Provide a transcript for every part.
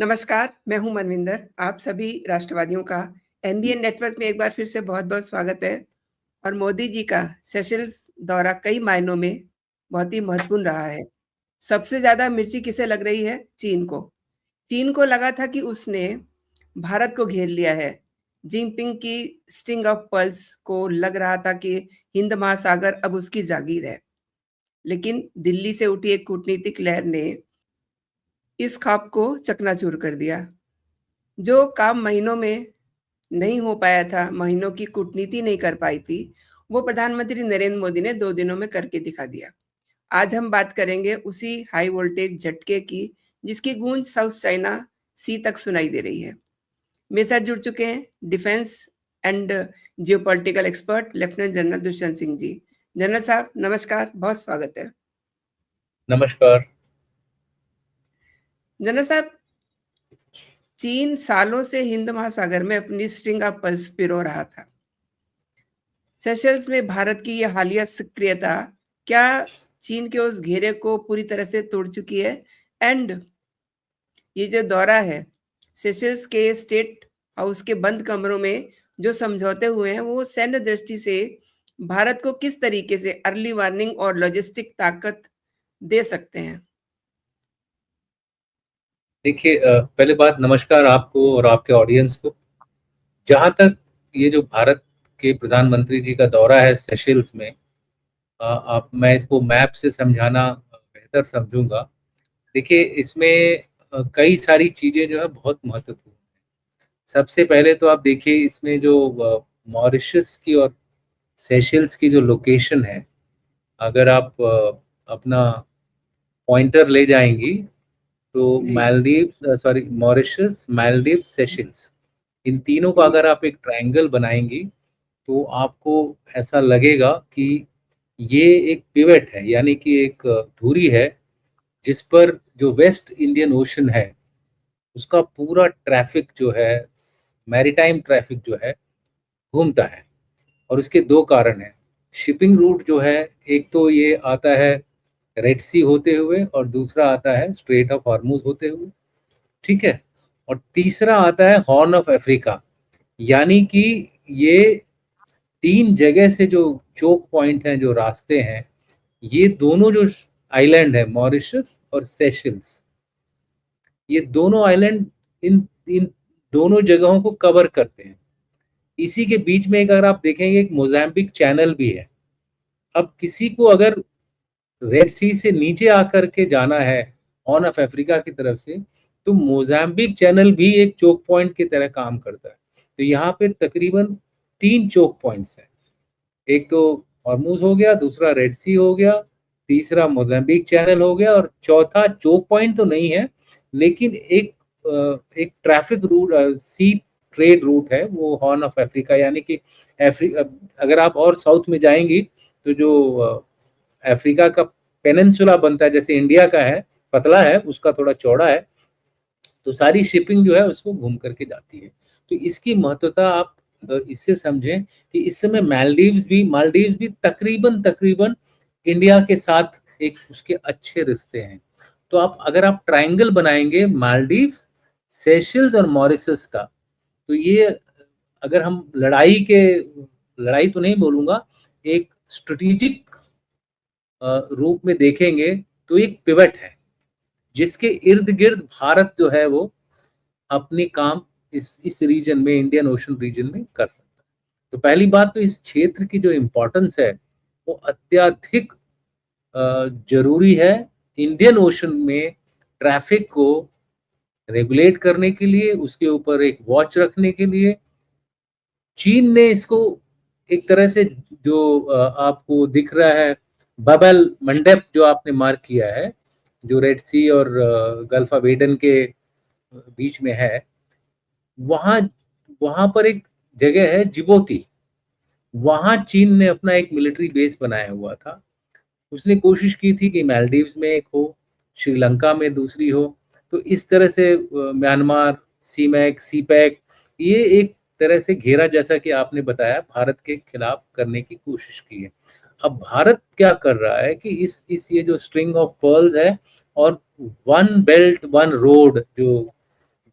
नमस्कार, मैं हूँ मनविंदर। आप सभी राष्ट्रवादियों का एनबीएन नेटवर्क में एक बार फिर से बहुत-बहुत स्वागत है। और मोदी जी का सेशेल्स दौरा कई मायनों में बहुत ही महत्वपूर्ण रहा है। सबसे ज़्यादा मिर्ची किसे लग रही है? चीन को। चीन को लगा था कि उसने भारत को घेर लिया है। जिनपिंग की स्ट्रिंग ऑफ पर्ल्स को लग रहा था कि हिंद महासागर अब उसकी जागीर है। लेकिन दिल्ली से उठी एक कूटनीतिक लहर ने इस ख्वाब को चकनाचूर कर दिया। जो काम महीनों में नहीं हो पाया था, महीनों की कूटनीति नहीं कर पाई थी, वो प्रधानमंत्री नरेंद्र मोदी ने 2 दिनों में करके दिखा दिया। आज हम बात करेंगे उसी हाई वोल्टेज झटके की, जिसकी गूंज साउथ चाइना सी तक सुनाई दे रही है। मेरे साथ जुड़ चुके हैं defence and geopolitical expert lieutenant general Dushyant Singh ji. General साहब नमस्कार, बहुत स्वागत है। नमस्कार। जनरल साहब, चीन सालों से हिंद महासागर में अपनी स्ट्रिंग ऑफ पर्ल्स पिरो रहा था। सेशल्स में भारत की यह हालिया सक्रियता क्या चीन के उस घेरे को पूरी तरह से तोड़ चुकी है? एंड ये जो दौरा है, सेशल्स के स्टेट हाउस के बंद कमरों में जो समझौते हुए हैं, वो सैन्य दृष्टि से भारत को किस तरीके से अर्ली वार्निंग और लॉजिस्टिक ताकत दे सकते हैं? देखिए, पहले बात नमस्कार आपको और आपके ऑडियंस को। जहाँ तक ये जो भारत के प्रधानमंत्री जी का दौरा है सेशेल्स में, मैं इसको मैप से समझाना बेहतर समझूंगा। देखिए, इसमें कई सारी चीज़ें जो है बहुत महत्वपूर्ण है। सबसे पहले तो आप देखिए, इसमें जो मॉरिशस की और सेशेल्स की जो लोकेशन है, अगर आप अपना पॉइंटर ले जाएंगी तो जी, मॉरिशस, मालदीव, सेशल्स, इन तीनों का जी, अगर आप एक ट्रायंगल बनाएंगी तो आपको ऐसा लगेगा कि ये एक पिवट है, यानी कि एक धुरी है जिस पर जो वेस्ट इंडियन ओशन है उसका पूरा ट्रैफिक जो है, मैरीटाइम ट्रैफिक जो है, घूमता है। और उसके दो कारण हैं। शिपिंग रूट जो है, एक तो ये आता है रेड सी होते हुए और दूसरा आता है स्ट्रेट ऑफ हॉर्मुज होते हुए, ठीक है। और तीसरा आता है हॉर्न ऑफ अफ्रीका, यानी कि ये तीन जगह से जो चोक पॉइंट हैं, जो रास्ते हैं, ये दोनों जो आइलैंड है, मॉरिशस और सेशल्स, ये दोनों आइलैंड इन इन दोनों जगहों को कवर करते हैं। इसी के बीच में एक, अगर आप देखेंगे, एक मोजाम्बिक चैनल भी है। अब किसी को अगर रेड सी से नीचे आकर के जाना है हॉर्न ऑफ अफ्रीका की तरफ से, तो मोजाम्बिक चैनल भी एक चोक पॉइंट की तरह काम करता है। तो यहाँ पे तकरीबन तीन चोक पॉइंट्स हैं। एक तो हॉर्मुज हो गया, दूसरा रेड सी हो गया, तीसरा मोजाम्बिक चैनल हो गया, और चौथा चोक पॉइंट तो नहीं है, लेकिन एक ट्रैफिक रूट, सी ट्रेड रूट है, वो हॉर्न ऑफ अफ्रीका, यानी कि अगर आप और साउथ में जाएंगी तो जो अफ्रीका का पेनिनसुला बनता है, जैसे इंडिया का है, पतला है, उसका थोड़ा चौड़ा है, तो सारी शिपिंग जो है उसको घूम करके जाती है। तो इसकी महत्वता आप इससे समझें कि इस समय मालदीव्स भी तकरीबन तकरीबन इंडिया के साथ एक उसके अच्छे रिश्ते हैं। तो अगर आप ट्रायंगल बनाएंगे मालदीव्स, सेशल्स और मॉरिशस का, तो ये, अगर हम लड़ाई तो नहीं बोलूंगा, एक स्ट्रेटेजिक रूप में देखेंगे, तो एक पिवट है जिसके इर्द गिर्द भारत जो है वो अपनी काम इस रीजन में, इंडियन ओशन रीजन में कर सकता है। तो पहली बात तो इस क्षेत्र की जो इम्पोर्टेंस है वो अत्यधिक जरूरी है इंडियन ओशन में ट्रैफिक को रेगुलेट करने के लिए, उसके ऊपर एक वॉच रखने के लिए। चीन ने इसको एक तरह से, जो आपको दिख रहा है बबल मंडप जो आपने मार्क किया है, जो रेड सी और गल्फ ऑफ एडन के बीच में है, वहां वहां पर एक जगह है जिबोती। वहां चीन ने अपना एक मिलिट्री बेस बनाया हुआ था। उसने कोशिश की थी कि मालदीव्स में एक हो, श्रीलंका में दूसरी हो। तो इस तरह से म्यांमार, सीमैक, सीपैक, ये एक तरह से घेरा, जैसा कि आपने बताया, भारत के खिलाफ करने की कोशिश की है। अब भारत क्या कर रहा है कि इस ये जो स्ट्रिंग ऑफ पर्ल्स है और वन बेल्ट वन रोड जो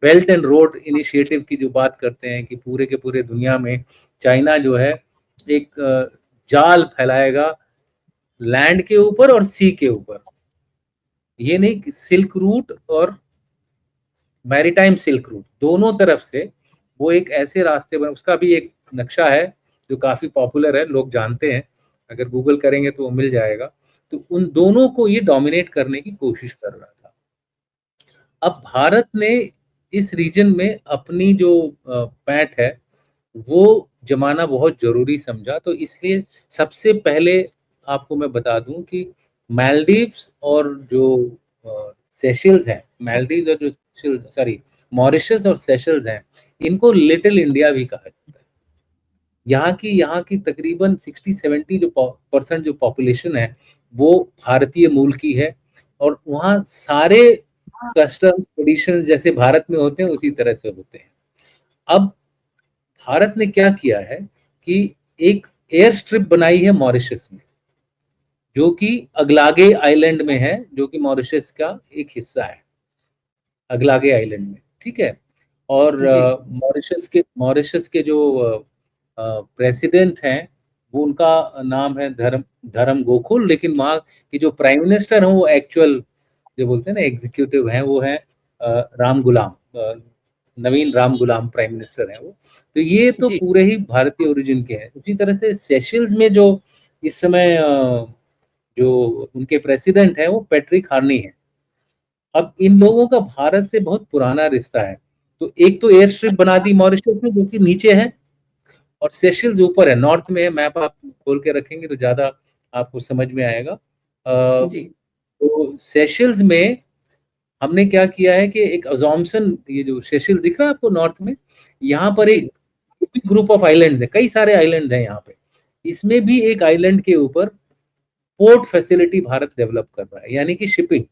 बेल्ट एंड रोड इनिशिएटिव की जो बात करते हैं कि पूरे के पूरे दुनिया में चाइना जो है एक जाल फैलाएगा लैंड के ऊपर और सी के ऊपर, ये नहीं, सिल्क रूट और मैरीटाइम सिल्क रूट दोनों तरफ से वो एक ऐसे रास्ते बने, उसका भी एक नक्शा है जो काफी पॉपुलर है, लोग जानते हैं, अगर गूगल करेंगे तो वो मिल जाएगा। तो उन दोनों को ये डोमिनेट करने की कोशिश कर रहा था। अब भारत ने इस रीजन में अपनी जो पैठ है वो जमाना बहुत जरूरी समझा, तो इसलिए सबसे पहले आपको मैं बता दूं कि मालदीव्स और जो सेशल्स हैं, मालदीव्स और जो सॉरी मॉरिशस और सेशल्स हैं, इनको लिटिल इंडिया भी कहा जाता है। यहाँ की तकरीबन 60-70 जो % जो पॉपुलेशन है वो भारतीय मूल की है, और वहाँ सारे कस्टम्स ट्रेडिशंस जैसे भारत में होते हैं उसी तरह से होते हैं। अब भारत ने क्या किया है कि एक एयर स्ट्रिप बनाई है मॉरिशस में, जो कि अगलागे आइलैंड में है, जो कि मॉरिशस का एक हिस्सा है, अगलागे आइलैंड में, ठीक है। और जी मॉरिशस के जो प्रेसिडेंट हैं वो, उनका नाम है धर्म गोकुल, लेकिन वहाँ के जो प्राइम मिनिस्टर हैं वो एक्चुअल जो बोलते हैं ना एग्जीक्यूटिव हैं, वो है राम गुलाम, नवीन राम गुलाम प्राइम मिनिस्टर हैं वो। तो ये तो जी पूरे ही भारतीय ओरिजिन के हैं। उसी तरह से सेशल्स में जो इस समय जो उनके प्रेसिडेंट हैं वो पैट्रिक हार्नी है। अब इन लोगों का भारत से बहुत पुराना रिश्ता है, तो एक तो एयर स्ट्रिप बना दी मॉरिशस में जो कि नीचे है, और सेशल्स ऊपर है, नॉर्थ में है। मैप आप खोल के रखेंगे तो ज्यादा आपको समझ में आएगा। जी तो सेशल्स में हमने क्या किया है कि एक अजॉम्पशन, ये जो सेशल दिख रहा है आपको नॉर्थ में, यहाँ पर जी एक ग्रुप ऑफ आइलैंड है, कई सारे आइलैंड हैं यहाँ पे। इसमें भी एक आइलैंड के ऊपर पोर्ट फैसिलिटी भारत डेवलप कर रहा है, यानी कि शिपिंग।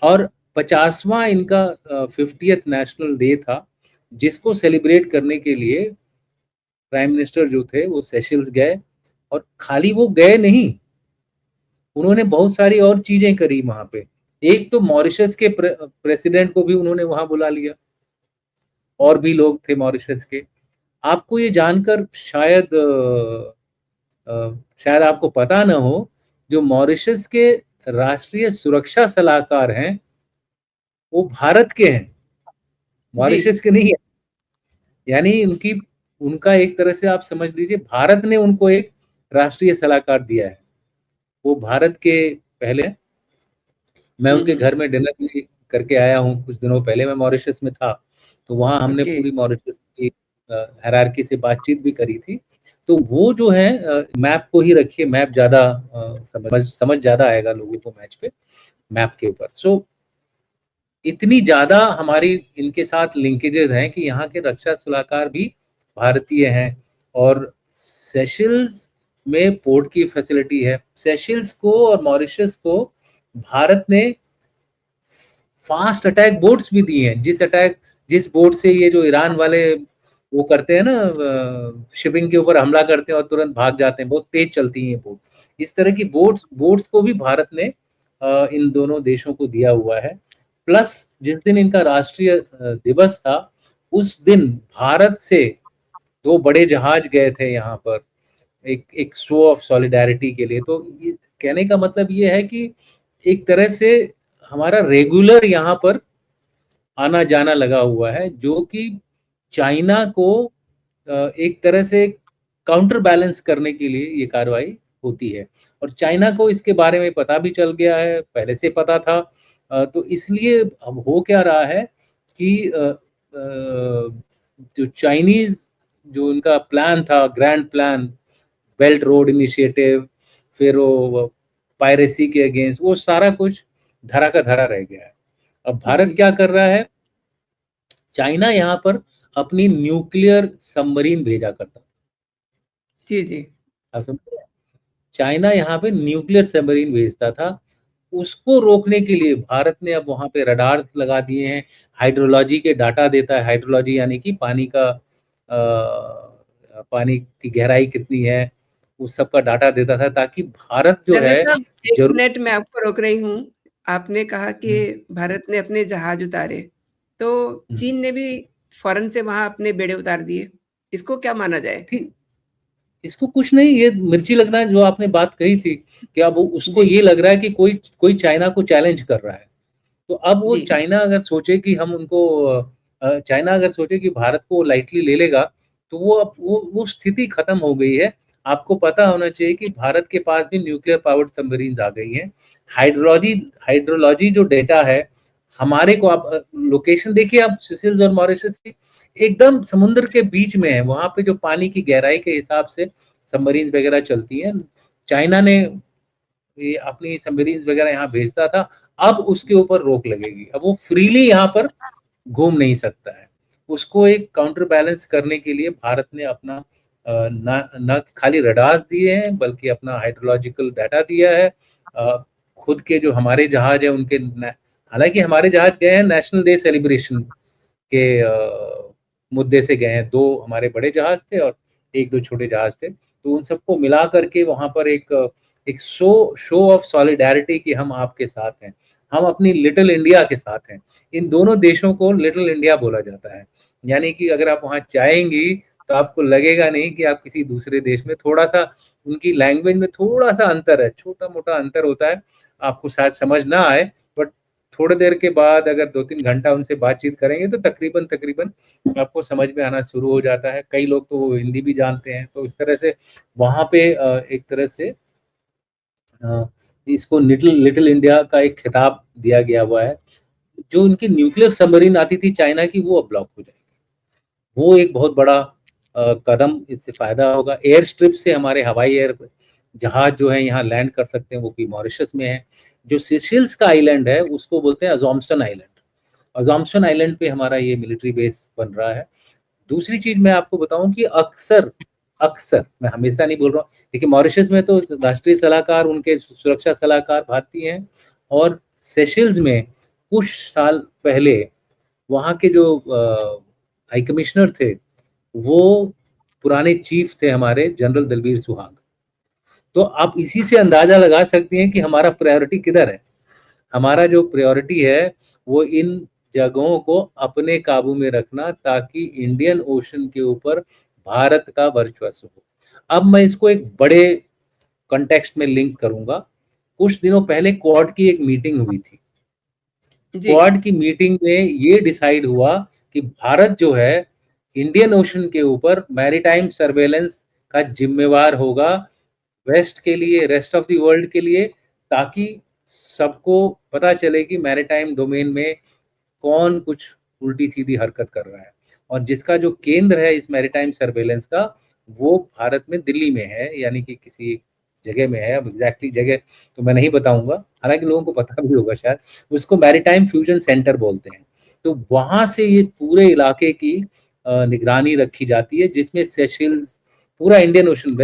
और 50वां इनका 50th नेशनल डे था, जिसको सेलिब्रेट करने के लिए प्राइम मिनिस्टर जो थे वो सेशल्स गए, और खाली वो गए नहीं, उन्होंने बहुत सारी और चीजें करी वहां पे। एक तो मॉरिशस के प्रेसिडेंट को भी उन्होंने वहां बुला लिया, और भी लोग थे मॉरिशस के। आपको ये जानकर शायद आपको पता न हो, जो मॉरिशस के राष्ट्रीय सुरक्षा सलाहकार हैं वो भारत के हैं, जी मॉरिशस के नहीं है। यानी उनका एक तरह से आप समझ लीजिए भारत ने उनको एक राष्ट्रीय सलाहकार दिया है, वो भारत के पहले। मैं उनके घर में डिनर भी करके आया हूँ कुछ दिनों पहले, मैं मॉरिशस में था, तो वहाँ हमने ओके पूरी मॉरिशस की हायरार्की से बातचीत भी करी थी। तो वो जो है मैप को ही रखिए, मैप ज्यादा समझ ज्यादा आएगा लोगों को मैच पे, मैप के ऊपर। सो इतनी ज्यादा हमारी इनके साथ लिंकेजेस हैं कि यहाँ के रक्षा सलाहकार भी भारतीय हैं। और सेशल्स में पोर्ट की फैसिलिटी है। सेशल्स को और मॉरिशस को भारत ने फास्ट अटैक बोट्स भी दिए हैं, जिस बोट से ये जो ईरान वाले वो करते हैं ना, शिपिंग के ऊपर हमला करते हैं और तुरंत भाग जाते हैं, बहुत तेज चलती हैं ये बोट। इस तरह की बोट्स को भी भारत ने इन दोनों देशों को दिया हुआ है। प्लस जिस दिन इनका राष्ट्रीय दिवस था, उस दिन भारत से 2 बड़े जहाज गए थे यहाँ पर, एक शो ऑफ सॉलिडारिटी के लिए। तो ये कहने का मतलब ये है कि एक तरह से हमारा रेगुलर यहाँ पर आना जाना लगा हुआ है, जो कि चाइना को एक तरह से काउंटर बैलेंस करने के लिए ये कार्रवाई होती है। और चाइना को इसके बारे में पता भी चल गया है, पहले से पता था। तो इसलिए अब हो क्या रहा है कि जो चाइनीज जो उनका प्लान था, grand plan, belt road initiative, फिर वो पायरेसी के अगेंस्ट, वो सारा कुछ धरा का धरा रह गया है। अब भारत जी क्या कर रहा है, चाइना यहाँ पर अपनी न्यूक्लियर सबमरीन भेजा करता था। जी जी आप समझ रहे हैं? चाइना यहाँ पे न्यूक्लियर सबमरीन भेजता था, उसको रोकने के लिए भारत ने अब वहां पे रडार लगा दिए हैं। हाइड्रोलॉजी के डाटा देता है, हाइड्रोलॉजी यानी कि पानी की गहराई कितनी है, उस सब का डाटा देता था, ताकि भारत जो जनरल है साहब, एक जरूर। मिनट में आपको रोक रही हूँ। आपने कहा कि भारत ने अपने जहाज उतारे, तो चीन ने भी फौरन से वहाँ अपने बेड़े उतार दिए। इसको क्या माना जाए? ठीक, इसको कुछ नहीं, ये मिर्ची लगना जो आपने बात कही थी कि अब उसको जी, ये लग रहा है कि कोई कोई चाइना को चैलेंज कर रहा है। तो अब वो जी, चाइना अगर सोचे कि हम उनको चाइना अगर सोचे कि भारत को लाइटली ले लेगा, तो वो अब वो स्थिति खत्म हो गई है। आपको पता होना चाहिए कि भारत के पास भी न्यूक्लियर पावर्ड सबमरीन्स आ गई हैं। हाइड्रोलॉजी हाइड्रोलॉजी जो डेटा है, हमारे को आप लोकेशन देखिए, आप सिसिल्स और मॉरिशस की एकदम समुद्र के बीच में है। वहां पे जो पानी की गहराई के हिसाब से सबमरीन वगैरह चलती हैं। चाइना ने ये अपनी सबमरीन्स वगैरह यहाँ भेजता था, अब उसके ऊपर रोक लगेगी। अब वो फ्रीली यहाँ पर घूम नहीं सकता है। उसको एक काउंटर बैलेंस करने के लिए भारत ने अपना न खाली रडार्स दिए हैं, बल्कि अपना हाइड्रोलॉजिकल डाटा दिया है। खुद के जो हमारे जहाज है उनके, हालांकि हमारे जहाज गए हैं नेशनल डे सेलिब्रेशन के मुद्दे से गए हैं। 2 हमारे बड़े जहाज थे और 1-2 छोटे जहाज थे। तो उन सबको मिला करके वहां पर एक शो ऑफ सॉलिडारिटी कि हम आपके साथ हैं, हम अपनी लिटिल इंडिया के साथ हैं। इन दोनों देशों को लिटिल इंडिया बोला जाता है। यानी कि अगर आप वहां जाएंगी तो आपको लगेगा नहीं कि आप किसी दूसरे देश में, थोड़ा सा उनकी लैंग्वेज में थोड़ा सा अंतर है, छोटा मोटा अंतर होता है, आपको शायद समझ ना आए, बट थोड़ी देर के बाद अगर 2-3 घंटा उनसे बातचीत करेंगे तो तकरीबन तकरीबन आपको समझ में आना शुरू हो जाता है। कई लोग तो हिंदी भी जानते हैं। तो इस तरह से वहां पे एक तरह से इसको लिटिल लिटिल इंडिया का एक खिताब दिया गया हुआ है। जो उनकी न्यूक्लियर सबमरीन आती थी चाइना की, वो अब ब्लॉक हो जाएगी। वो एक बहुत बड़ा कदम, इससे फायदा होगा। एयर स्ट्रिप से हमारे हवाई एयर जहाज जो है यहाँ लैंड कर सकते हैं, वो भी मॉरिशस में है। जो सिशिल्स का आइलैंड है उसको बोलते हैं अजॉम्स्टन आइलैंड। अजॉम्स्टन आइलैंड पे हमारा ये मिलिट्री बेस बन रहा है। दूसरी चीज मैं आपको बताऊं कि अक्सर अक्सर, मैं हमेशा नहीं बोल रहा हूँ, देखिए मॉरिशस में तो राष्ट्रीय सलाहकार, उनके सुरक्षा सलाहकार भारतीय हैं। और सेशल्स में कुछ साल पहले वहाँ के जो हाई कमिश्नर थे, वो पुराने चीफ थे हमारे जनरल दलबीर सुहाग। तो आप इसी से अंदाजा लगा सकती हैं कि हमारा प्रायोरिटी किधर है। हमारा जो प्रायोरिटी है वो इन जगहों को अपने काबू में रखना, ताकि इंडियन ओशन के ऊपर भारत का वर्चस्व हो। अब मैं इसको एक बड़े कॉन्टेक्स्ट में लिंक करूंगा। कुछ दिनों पहले क्वाड की एक मीटिंग हुई थी। जी, क्वाड की मीटिंग में ये डिसाइड हुआ कि भारत जो है इंडियन ओशन के ऊपर मैरीटाइम सर्वेलेंस का जिम्मेवार होगा, वेस्ट के लिए, रेस्ट ऑफ द वर्ल्ड के लिए, ताकि सबको पता चले कि मैरीटाइम डोमेन में कौन कुछ उल्टी सीधी हरकत कर रहा है। और जिसका जो केंद्र है इस मैरीटाइम सर्वेलेंस का, वो भारत में दिल्ली में है, यानी कि किसी जगह में है। अब एग्जैक्टली जगह तो मैं नहीं बताऊंगा, हालांकि लोगों को पता भी होगा शायद। उसको मैरीटाइम फ्यूजन सेंटर बोलते हैं। तो वहां से ये पूरे इलाके की निगरानी रखी जाती है, जिसमें सेशल्स, पूरा इंडियन ओशन,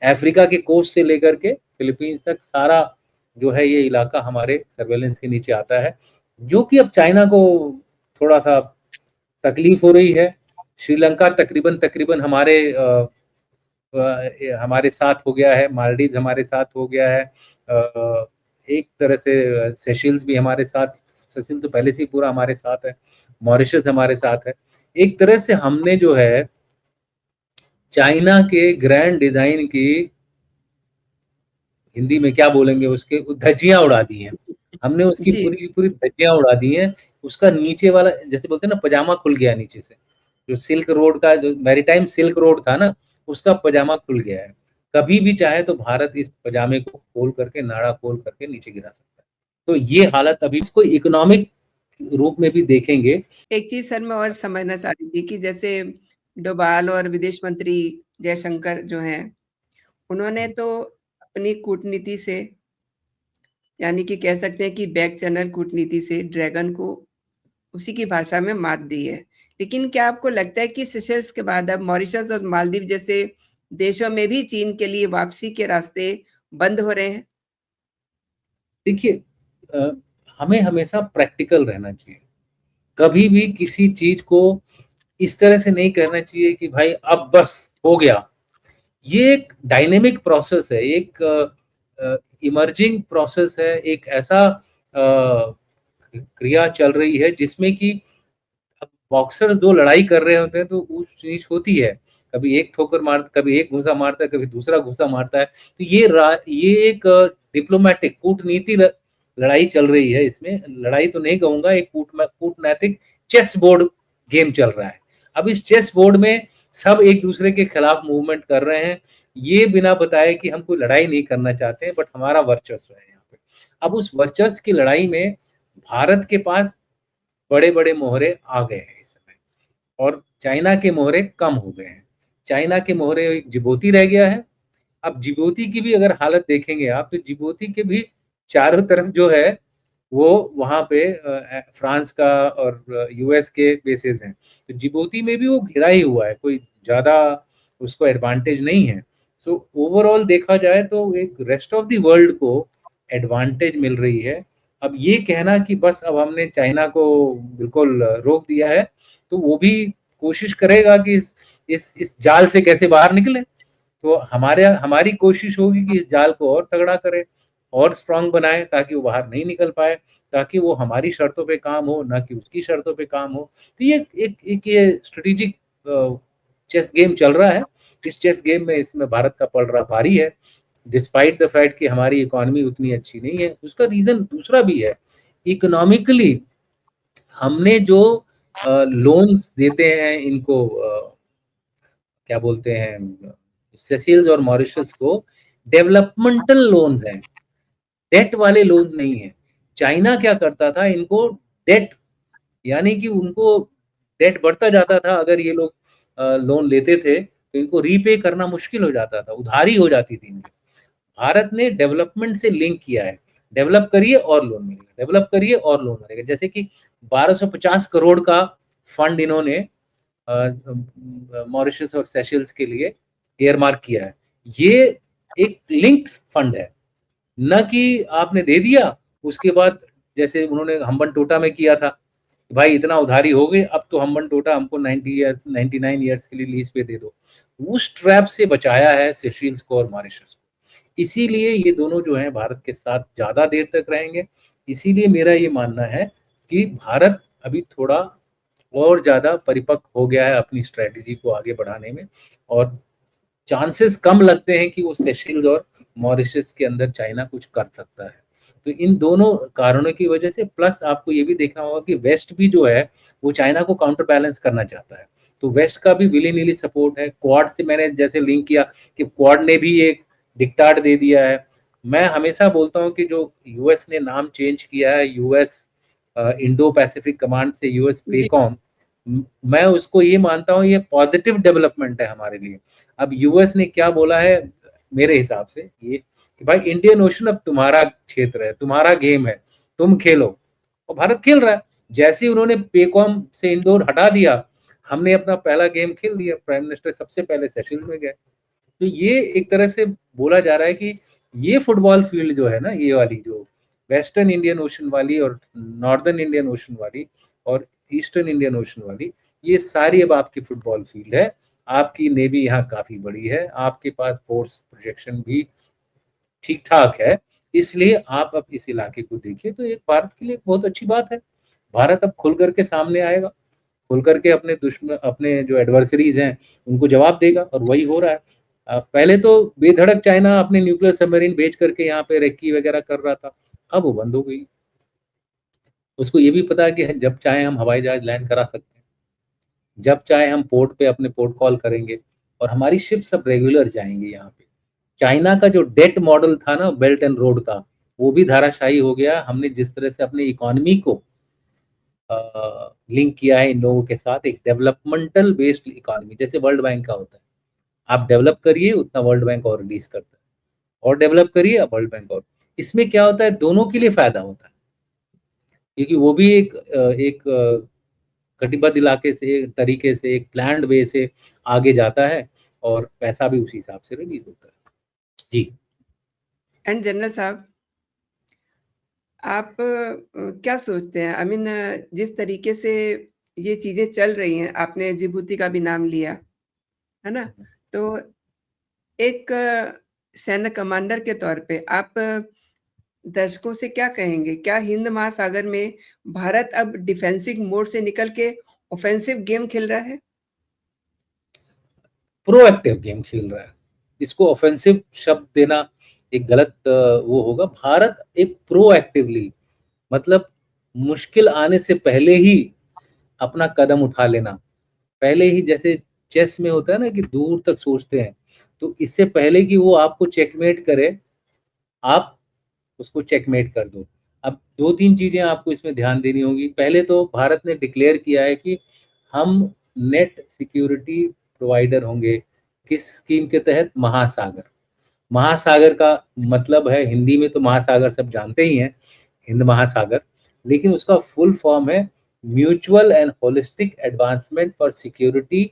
अफ्रीका के कोस्ट से लेकर के फिलीपींस तक सारा जो है ये इलाका हमारे सर्वेलेंस के नीचे आता है। जो कि अब चाइना को थोड़ा सा तकलीफ हो रही है। श्रीलंका तकरीबन तकरीबन हमारे साथ हो गया है, मालदीव हमारे साथ हो गया है, एक तरह से सेशल्स भी हमारे साथ, सेशल्स तो पहले से ही पूरा हमारे साथ है, मॉरिशस हमारे साथ है। एक तरह से हमने जो है चाइना के ग्रैंड डिजाइन की, हिंदी में क्या बोलेंगे उसके, धज्जियां उड़ा दी हैं। हमने उसकी जी। पूरी की पूरी धज्जियां उड़ा दी हैं। उसका नीचे वाला, जैसे बोलते हैं ना, पजामा खुल गया नीचे से। जो सिल्क रोड का, जो मैरीटाइम सिल्क रोड था ना, उसका पजामा खुल गया है। कभी भी चाहे तो भारत इस पजामे को खोल करके, नाड़ा खोल करके नीचे गिरा सकता है। तो ये हालत, अभी इसको इकोनॉमिक रूप में भी देखेंगे। एक चीज़ सर मैं और समझना चाह रही थी कि जैसे डोभाल और विदेश मंत्री जयशंकर जो हैं, उन्होंने तो अपनी कूटनीति से, यानी कि कह सकते हैं कि बैक चैनल कूटनीति से ड्रैगन को उसी की भाषा में मात दी है। लेकिन क्या आपको लगता है कि सेशल्स के बाद अब मॉरिशस और मालदीव जैसे देशों में भी चीन के लिए वापसी के रास्ते बंद हो रहे हैं? देखिए, अ, हमें हमेशा प्रैक्टिकल रहना चाहिए। कभी भी किसी चीज को इस तरह से नहीं करना चाहिए कि भाई अब बस हो गया। ये एक डायनेमिक प्रोसेस है, एक इमर्जिंग प्रोसेस है, एक ऐसा क्रिया चल रही है जिसमें कि बॉक्सर्स दो लड़ाई कर रहे होते हैं तो ऊंच नीच होती है, कभी एक ठोकर मार, कभी एक घुसा मारता है, कभी दूसरा घुसा मारता है। तो ये एक डिप्लोमेटिक कूटनीति लड़ाई चल रही है। इसमें लड़ाई तो नहीं कहूंगा, एक कूटनैतिक चेस बोर्ड गेम चल रहा है। अब इस चेस बोर्ड में सब एक दूसरे के खिलाफ मूवमेंट कर रहे हैं, ये बिना बताए कि हम कोई लड़ाई नहीं करना चाहते हैं, बट हमारा वर्चस्व है यहाँ पे। अब उस वर्चस्व की लड़ाई में भारत के पास बड़े बड़े मोहरे आ गए हैं इस समय, और चाइना के मोहरे कम हो गए हैं। चाइना के मोहरे एक जिबूती रह गया है। अब जिबूती की भी अगर हालत देखेंगे आप, तो जिबूती के भी चारों तरफ जो है वो वहां पे फ्रांस का और यूएस के बेसेस हैं, तो जिबूती में भी वो घिरा ही हुआ है, कोई ज्यादा उसको एडवांटेज नहीं है। सो ओवरऑल देखा जाए तो एक रेस्ट ऑफ द वर्ल्ड को एडवांटेज मिल रही है। अब ये कहना कि बस अब हमने चाइना को बिल्कुल रोक दिया है, तो वो भी कोशिश करेगा कि इस जाल से कैसे बाहर निकले। तो हमारी कोशिश होगी कि इस जाल को और तगड़ा करें और स्ट्रांग बनाए, ताकि वो बाहर नहीं निकल पाए, ताकि वो हमारी शर्तों पे काम हो, ना कि उसकी शर्तों पे काम हो। तो ये एक ये स्ट्रेटेजिक चेस गेम चल रहा है। इस चेस गेम में इसमें भारत का पलड़ा भारी है, डिस्पाइट द फैक्ट कि हमारी इकोनॉमी उतनी अच्छी नहीं है। उसका रीजन दूसरा भी है, इकोनॉमिकली हमने जो लोन्स देते हैं इनको, क्या बोलते हैं, सेशेल्स और मॉरिशस को, डेवलपमेंटल लोन्स हैं, डेट वाले लोन नहीं है। चाइना क्या करता था, इनको डेट, यानी कि उनको डेट बढ़ता जाता था, अगर ये लोग लोन लेते थे तो इनको रीपे करना मुश्किल हो जाता था, उधारी हो जाती थी इनकी। भारत ने डेवलपमेंट से लिंक किया है, डेवलप करिए और लोन मिलेगा, डेवलप करिए और लोन मिलेगा। जैसे कि 1250 करोड़ का फंड इन्होंने मॉरिशस और सेशल्स के लिए एयरमार्क किया है। ये एक लिंक्ड फंड है, न कि आपने दे दिया उसके बाद जैसे उन्होंने हम्बन टोटा में किया था, भाई इतना उधारी हो गई, अब तो हम्बन टोटा हमको 99 ईयर्स के लिए लीज पे दे दो। उस ट्रैप से बचाया है सेशल्स को और मॉरिशस को। इसीलिए ये दोनों जो हैं भारत के साथ ज्यादा देर तक रहेंगे। इसीलिए मेरा ये मानना है कि भारत अभी थोड़ा और ज्यादा परिपक्व हो गया है अपनी स्ट्रेटेजी को आगे बढ़ाने में, और चांसेस कम लगते हैं कि वो सेशल्स और मॉरिशस के अंदर चाइना कुछ कर सकता है। तो इन दोनों कारणों की वजह से, प्लस आपको ये भी देखना होगा कि वेस्ट भी जो है वो चाइना को काउंटर बैलेंस करना चाहता है, तो वेस्ट का भी विली नीली सपोर्ट है। क्वाड से मैंने जैसे लिंक किया कि क्वाड ने भी एक डिक्टाट दे दिया है। मैं हमेशा बोलता हूँ कि जो यूएस ने नाम चेंज किया है, यूएस इंडो पैसिफिक कमांड से यूएस पेकॉम, मैं उसको ये मानता हूँ ये पॉजिटिव डेवलपमेंट है हमारे लिए। अब यूएस ने क्या बोला है मेरे हिसाब से, ये कि भाई इंडियन ओशन अब तुम्हारा क्षेत्र है, तुम्हारा गेम है, तुम खेलो, और भारत खेल रहा है। जैसे ही उन्होंने पेकॉम से इंडोर हटा दिया, हमने अपना पहला गेम खेल लिया, प्राइम मिनिस्टर सबसे पहले सेशल्स में गए। तो ये एक तरह से बोला जा रहा है कि ये फुटबॉल फील्ड जो है ना, ये वाली जो वेस्टर्न इंडियन ओशन वाली और नॉर्दर्न इंडियन ओशन वाली और ईस्टर्न इंडियन ओशन वाली, ये सारी अब आपकी फुटबॉल फील्ड है। आपकी नेवी यहाँ काफी बड़ी है, आपके पास फोर्स प्रोजेक्शन भी ठीक ठाक है, इसलिए आप अब इस इलाके को देखिए। तो एक भारत के लिए बहुत अच्छी बात है, भारत अब खुल करके सामने आएगा, खुल करके अपने दुश्मन, अपने जो एडवर्सरीज हैं उनको जवाब देगा, और वही हो रहा है। पहले तो बेधड़क चाइना अपने न्यूक्लियर सबमरीन भेज करके यहाँ पे रेक्की वगैरह कर रहा था, अब वो बंद हो गई। उसको ये भी पता है कि जब चाहे हम हवाई जहाज लैंड करा सकते हैं, जब चाहे हम पोर्ट पे अपने पोर्ट कॉल करेंगे, और हमारी शिप सब रेगुलर जाएंगे यहाँ पे। चाइना का जो डेट मॉडल था ना बेल्ट एंड रोड का, वो भी धाराशाही हो गया। हमने जिस तरह से अपनी इकोनॉमी को लिंक किया है इन लोगों के साथ, एक डेवलपमेंटल बेस्ड इकोनॉमी, जैसे वर्ल्ड बैंक का होता है, आप डेवलप करिए उतना वर्ल्ड बैंक और रिलीज करता है, और डेवलप करिए वर्ल्ड बैंक और। इसमें क्या होता है, दोनों के लिए फायदा होता है, क्योंकि वो भी एक कटिबद्ध इलाके से, तरीके से, एक प्लान्ड वे से आगे जाता है, और पैसा भी उसी हिसाब से रिलीज होता है। जी। एंड जनरल साहब, आप क्या सोचते हैं, आई मीन जिस तरीके से ये चीजें चल रही हैं, आपने जिबूती का भी नाम लिया है ना, तो एक सैन्य कमांडर के तौर पे आप दर्शकों से क्या कहेंगे? क्या हिंद महासागर में भारत अब डिफेंसिव मोड से निकल के ऑफेंसिव गेम खेल रहा है? प्रोएक्टिव गेम खेल रहा है। इसको ऑफेंसिव शब्द देना एक गलत वो होगा। भारत एक प्रोएक्टिवली, मतलब मुश्किल आने से पहले ही अपना कदम उठा लेना, पहले ही, जैसे चेस में होता है ना कि दूर तक सोचते हैं, तो इससे पहले कि वो आपको चेकमेट करे, आप उसको चेकमेट कर दो। अब 2-3 चीजें आपको इसमें ध्यान देनी होगी। पहले तो भारत ने डिक्लेयर किया है कि हम नेट सिक्योरिटी प्रोवाइडर होंगे। किस स्कीम के तहत? महासागर। महासागर का मतलब है, हिंदी में तो महासागर सब जानते ही हैं, हिंद महासागर, लेकिन उसका फुल फॉर्म है mutual and holistic advancement for security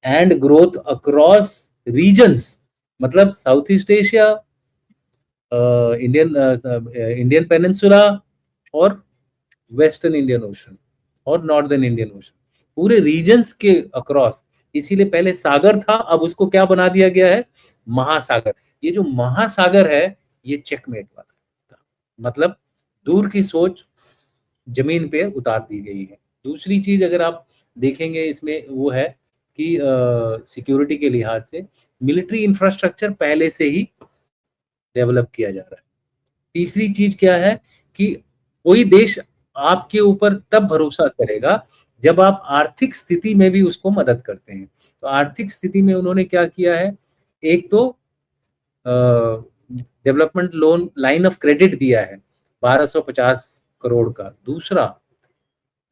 and growth across regions. मतलब South East Asia, Indian peninsula और वेस्टर्न इंडियन ओशन और नॉर्दर्न इंडियन ओशन, पूरे रीजन्स के अक्रॉस। इसीलिए पहले सागर था, अब उसको क्या बना दिया गया है? महासागर। ये जो महासागर है, ये चेकमेट वाला, मतलब दूर की सोच जमीन पे उतार दी गई है। दूसरी चीज अगर आप देखेंगे इसमें, वो है कि सिक्योरिटी के लिहाज से मिलिट्री इंफ्रास्ट्रक्चर पहले से ही डेवलप किया जा रहा है। तीसरी चीज क्या है कि कोई देश आपके ऊपर तब भरोसा करेगा जब आप आर्थिक स्थिति में भी उसको मदद करते हैं। तो आर्थिक स्थिति में उन्होंने क्या किया है? एक तो development loan line of credit दिया है 1250 करोड़ का। दूसरा,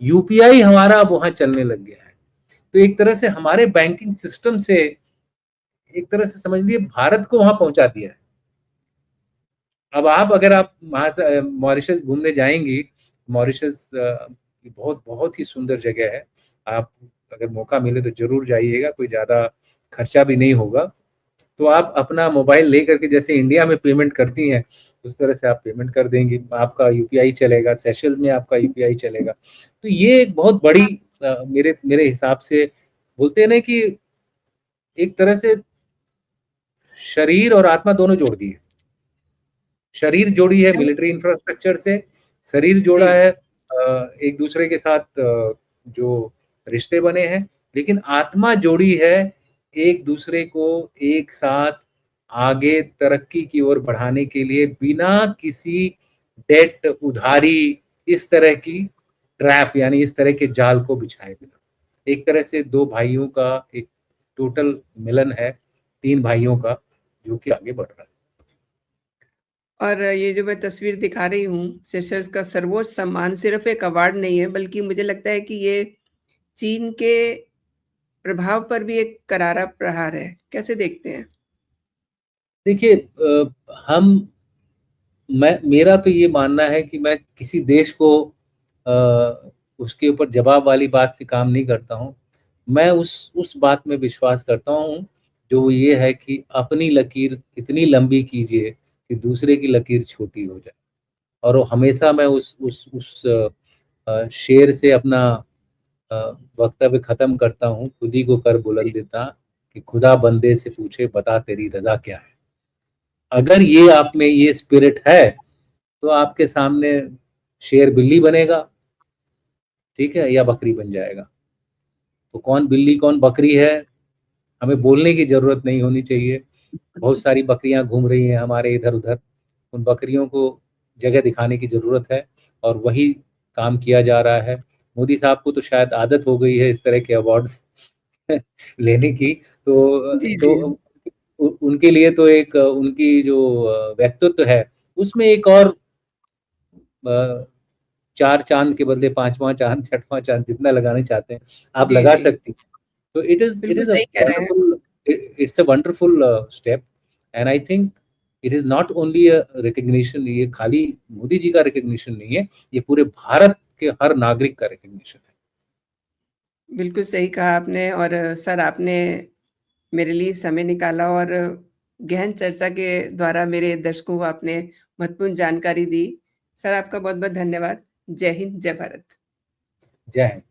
यूपीआई हमारा अब वहां चलने लग गया है। तो एक तरह से हमारे बैंकिंग सिस्टम से, एक तरह से समझ लीजिए, भारत को वहां पहुंचा दिया है। अब अगर आप मॉरिशस घूमने जाएंगी, मॉरिशस बहुत बहुत ही सुंदर जगह है। आप अगर मौका मिले तो जरूर जाइएगा, कोई ज़्यादा खर्चा भी नहीं होगा। तो आप अपना मोबाइल ले करके, जैसे इंडिया में पेमेंट करती हैं, उस तरह से आप पेमेंट कर देंगे, आपका यूपीआई चलेगा। सेशल्स में आपका यूपीआई चलेगा। तो ये एक बहुत बड़ी, मेरे हिसाब से, बोलते हैं ना कि एक तरह से शरीर और आत्मा दोनों जोड़ दी है। शरीर जोड़ी है मिलिट्री इंफ्रास्ट्रक्चर से, शरीर जोड़ा है एक दूसरे के साथ जो रिश्ते बने हैं, लेकिन आत्मा जोड़ी है एक दूसरे को एक साथ आगे तरक्की की ओर बढ़ाने के लिए, बिना किसी डेट, उधारी, इस तरह की ट्रैप, यानी इस तरह के जाल को बिछाए बिना। एक तरह से दो भाइयों का एक टोटल मिलन है, 3 भाइयों का, जो कि आगे बढ़ रहा है। और ये जो मैं तस्वीर दिखा रही हूँ, सेशल्स का सर्वोच्च सम्मान सिर्फ एक अवार्ड नहीं है, बल्कि मुझे लगता है कि ये चीन के प्रभाव पर भी एक करारा प्रहार है। कैसे देखते हैं? देखिए, मेरा तो ये मानना है कि मैं किसी देश को उसके ऊपर जवाब वाली बात से काम नहीं करता हूँ। मैं उस बात में विश्वास करता हूँ, जो ये है कि अपनी लकीर इतनी लंबी कीजिए कि दूसरे की लकीर छोटी हो जाए। और वो हमेशा मैं उस शेर से अपना वक्तव्य खत्म करता हूँ, खुद ही को कर बुलंद देता कि खुदा बंदे से पूछे बता तेरी रजा क्या है। अगर ये आप में ये स्पिरिट है, तो आपके सामने शेर बिल्ली बनेगा, ठीक है, या बकरी बन जाएगा। तो कौन बिल्ली कौन बकरी है, हमें बोलने की जरूरत नहीं होनी चाहिए। बहुत सारी बकरियां घूम रही हैं हमारे इधर उधर, उन बकरियों को जगह दिखाने की जरूरत है, और वही काम किया जा रहा है। मोदी साहब को तो शायद आदत हो गई है इस तरह के अवार्ड लेने की। जी, तो जी। उनके लिए तो एक उनकी जो व्यक्तित्व है, उसमें एक और 4 चांद के बदले 5वां चांद, 6वां चांद, जितना लगाना चाहते हैं आप जी, लगा जी। सकती हैं। तो बिल्कुल सही कह रहे हैं। It's a wonderful step, and I think it is not only a recognition. ये खाली मोदी जी का रिकग्निशन नहीं है, ये पूरे भारत के हर नागरिक का रिकग्निशन है। बिल्कुल सही कहा आपने। और सर, आपने मेरे लिए समय निकाला और गहन चर्चा के द्वारा मेरे दर्शकों को आपने महत्वपूर्ण जानकारी दी। सर, आपका बहुत-बहुत धन्यवाद। जय हिंद, जय भारत। जय हिंद।